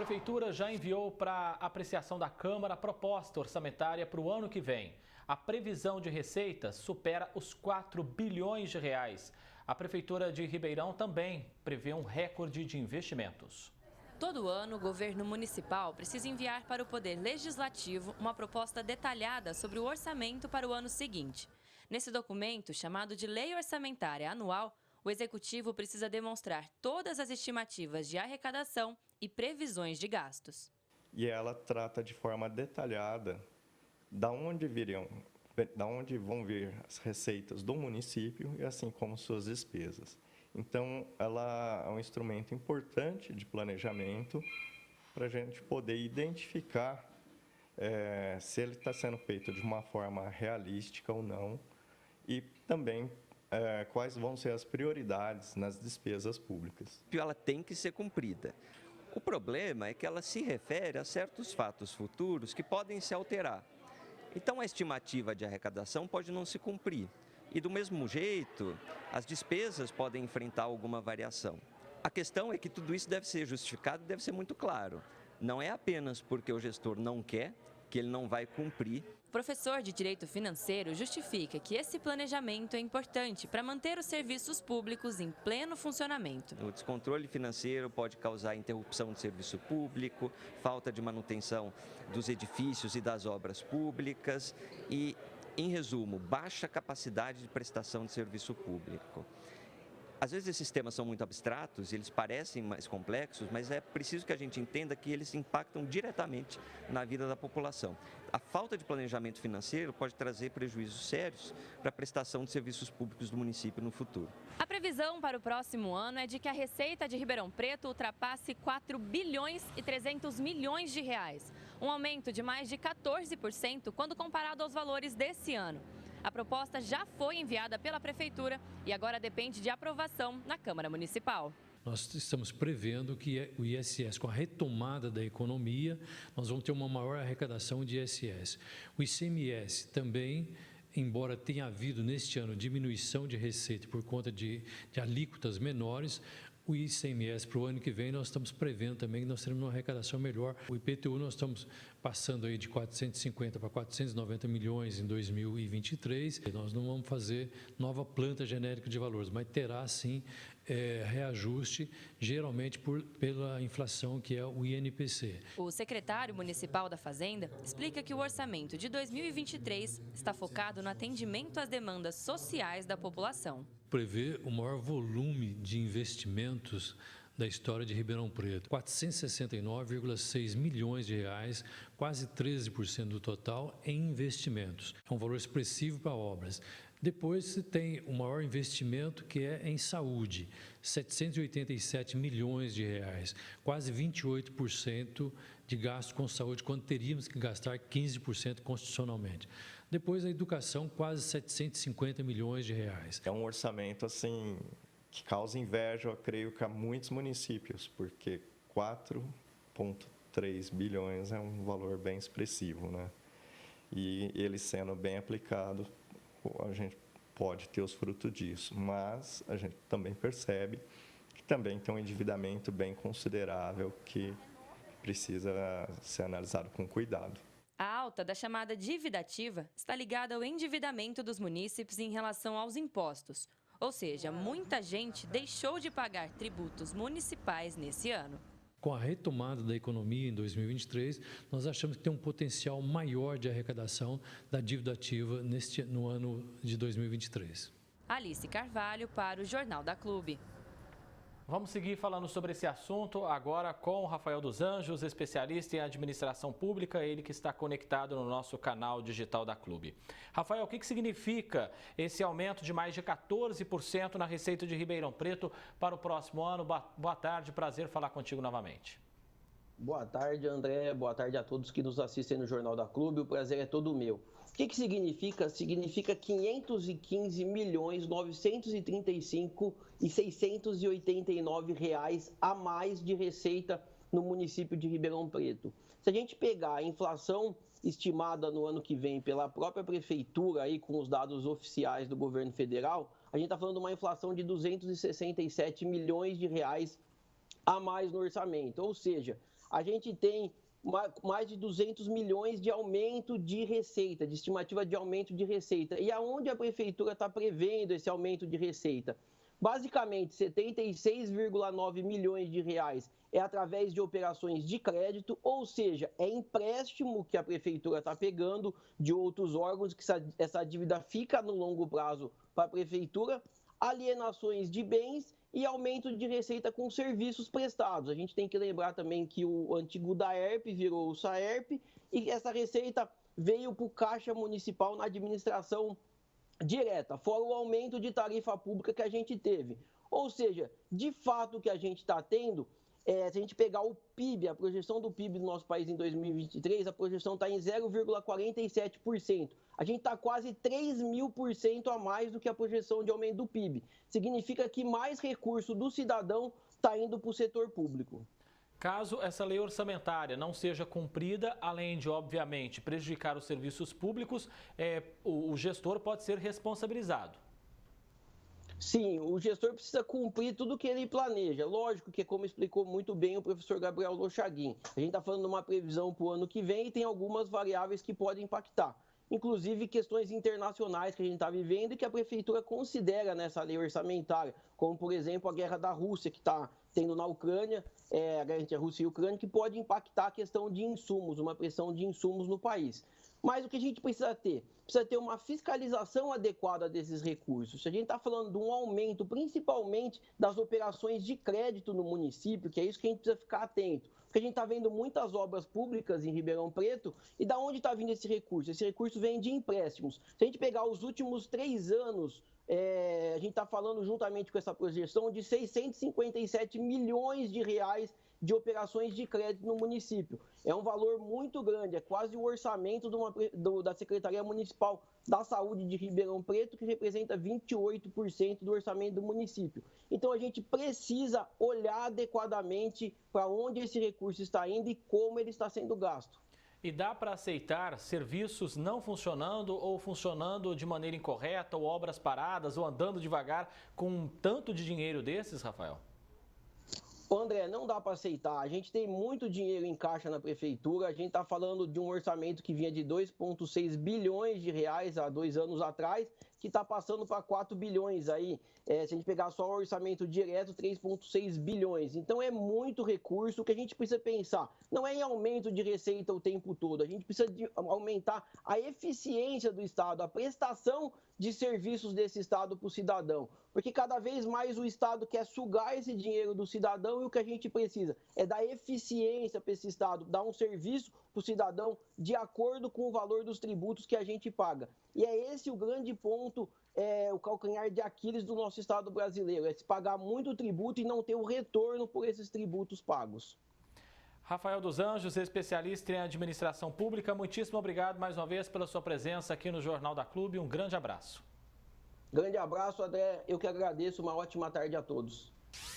Prefeitura já enviou para apreciação da Câmara a proposta orçamentária para o ano que vem. A previsão de receitas supera os 4 bilhões de reais. A Prefeitura de Ribeirão também prevê um recorde de investimentos. Todo ano, o governo municipal precisa enviar para o Poder Legislativo uma proposta detalhada sobre o orçamento para o ano seguinte. Nesse documento, chamado de Lei Orçamentária Anual, o Executivo precisa demonstrar todas as estimativas de arrecadação e previsões de gastos. E ela trata de forma detalhada da onde vão vir as receitas do município e assim como suas despesas. Então, ela é um instrumento importante de planejamento para a gente poder identificar se ele está sendo feito de uma forma realística ou não e também quais vão ser as prioridades nas despesas públicas. Ela tem que ser cumprida. O problema é que ela se refere a certos fatos futuros que podem se alterar. Então, a estimativa de arrecadação pode não se cumprir. E, do mesmo jeito, as despesas podem enfrentar alguma variação. A questão é que tudo isso deve ser justificado e deve ser muito claro. Não é apenas porque o gestor não quer que ele não vai cumprir. O professor de Direito Financeiro justifica que esse planejamento é importante para manter os serviços públicos em pleno funcionamento. O descontrole financeiro pode causar interrupção do serviço público, falta de manutenção dos edifícios e das obras públicas e, em resumo, baixa capacidade de prestação de serviço público. Às vezes esses temas são muito abstratos, eles parecem mais complexos, mas é preciso que a gente entenda que eles impactam diretamente na vida da população. A falta de planejamento financeiro pode trazer prejuízos sérios para a prestação de serviços públicos do município no futuro. A previsão para o próximo ano é de que a receita de Ribeirão Preto ultrapasse 4 bilhões e 300 milhões de reais, um aumento de mais de 14% quando comparado aos valores desse ano. A proposta já foi enviada pela Prefeitura e agora depende de aprovação na Câmara Municipal. Nós estamos prevendo que o ISS, com a retomada da economia, nós vamos ter uma maior arrecadação de ISS. O ICMS também, embora tenha havido neste ano diminuição de receita por conta de alíquotas menores, o ICMS para o ano que vem nós estamos prevendo também que nós teremos uma arrecadação melhor. O IPTU nós estamos passando aí de 450 para 490 milhões em 2023. Nós não vamos fazer nova planta genérica de valores, mas terá sim reajuste, geralmente pela inflação que é o INPC. O secretário municipal da Fazenda explica que o orçamento de 2023 está focado no atendimento às demandas sociais da população. Prevê o maior volume de investimentos da história de Ribeirão Preto, 469,6 milhões de reais, quase 13% do total em investimentos. É um valor expressivo para obras. Depois se tem o maior investimento que é em saúde, 787 milhões de reais, quase 28% de gasto com saúde, quando teríamos que gastar 15% constitucionalmente. Depois a educação, quase 750 milhões de reais. É um orçamento assim que causa inveja, eu creio que a muitos municípios, porque 4,3 bilhões é um valor bem expressivo, né? E ele sendo bem aplicado, a gente pode ter os frutos disso, mas a gente também percebe que também tem um endividamento bem considerável que precisa ser analisado com cuidado. A alta da chamada dívida ativa está ligada ao endividamento dos munícipes em relação aos impostos. Ou seja, muita gente deixou de pagar tributos municipais nesse ano. Com a retomada da economia em 2023, nós achamos que tem um potencial maior de arrecadação da dívida ativa no ano de 2023. Alice Carvalho para o Jornal da Clube. Vamos seguir falando sobre esse assunto agora com o Rafael dos Anjos, especialista em administração pública, ele que está conectado no nosso canal digital da Clube. Rafael, o que significa esse aumento de mais de 14% na receita de Ribeirão Preto para o próximo ano? Boa tarde, prazer falar contigo novamente. Boa tarde, André. Boa tarde a todos que nos assistem no Jornal da Clube. O prazer é todo meu. O que significa? Significa 515 milhões 935 e 689 reais a mais de receita no município de Ribeirão Preto. Se a gente pegar a inflação estimada no ano que vem pela própria prefeitura, aí com os dados oficiais do governo federal, a gente está falando de uma inflação de 267 milhões de reais a mais no orçamento. Ou seja, a gente tem mais de 200 milhões de aumento de receita, de estimativa de aumento de receita. E aonde a prefeitura está prevendo esse aumento de receita? Basicamente, 76,9 milhões de reais é através de operações de crédito, ou seja, é empréstimo que a prefeitura está pegando de outros órgãos, que essa dívida fica no longo prazo para a prefeitura, alienações de bens e aumento de receita com serviços prestados. A gente tem que lembrar também que o antigo DAERP virou o SAERP e essa receita veio para o Caixa Municipal na administração direta, fora o aumento de tarifa pública que a gente teve. Ou seja, de fato o que a gente está tendo, se a gente pegar o PIB, a projeção do PIB do nosso país em 2023, a projeção está em 0,47%. A gente está quase 3.000% a mais do que a projeção de aumento do PIB. Significa que mais recurso do cidadão está indo para o setor público. Caso essa lei orçamentária não seja cumprida, além de, obviamente, prejudicar os serviços públicos, o gestor pode ser responsabilizado. Sim, o gestor precisa cumprir tudo o que ele planeja. Lógico que, como explicou muito bem o professor Gabriel Lochaguim, a gente está falando de uma previsão para o ano que vem e tem algumas variáveis que podem impactar. Inclusive questões internacionais que a gente está vivendo e que a prefeitura considera nessa lei orçamentária, como, por exemplo, a guerra da Rússia que está tendo na Ucrânia, a guerra entre a Rússia e a Ucrânia, que pode impactar a questão de insumos, uma pressão de insumos no país. Mas o que a gente precisa ter? Precisa ter uma fiscalização adequada desses recursos. Se a gente está falando de um aumento, principalmente das operações de crédito no município, que é isso que a gente precisa ficar atento. Porque a gente está vendo muitas obras públicas em Ribeirão Preto, e da onde está vindo esse recurso? Esse recurso vem de empréstimos. Se a gente pegar os últimos 3 anos, a gente está falando juntamente com essa projeção de 657 milhões de reais de operações de crédito no município. É um valor muito grande, é quase o orçamento da Secretaria Municipal da Saúde de Ribeirão Preto, que representa 28% do orçamento do município. Então a gente precisa olhar adequadamente para onde esse recurso está indo e como ele está sendo gasto. E dá para aceitar serviços não funcionando ou funcionando de maneira incorreta, ou obras paradas, ou andando devagar com um tanto de dinheiro desses, Rafael? André, não dá para aceitar. A gente tem muito dinheiro em caixa na prefeitura. A gente está falando de um orçamento que vinha de 2,6 bilhões de reais há 2 anos atrás, que está passando para 4 bilhões aí. Se a gente pegar só o orçamento direto, 3,6 bilhões. Então é muito recurso. O que a gente precisa pensar não é em aumento de receita o tempo todo. A gente precisa aumentar a eficiência do Estado, a prestação de serviços desse Estado para o cidadão. Porque cada vez mais o Estado quer sugar esse dinheiro do cidadão e o que a gente precisa é dar eficiência para esse Estado, dar um serviço para o cidadão de acordo com o valor dos tributos que a gente paga. E é esse o grande ponto, o calcanhar de Aquiles do nosso Estado brasileiro, é se pagar muito tributo e não ter o retorno por esses tributos pagos. Rafael dos Anjos, especialista em administração pública, muitíssimo obrigado mais uma vez pela sua presença aqui no Jornal da Clube. Um grande abraço. Grande abraço, André. Eu que agradeço. Uma ótima tarde a todos.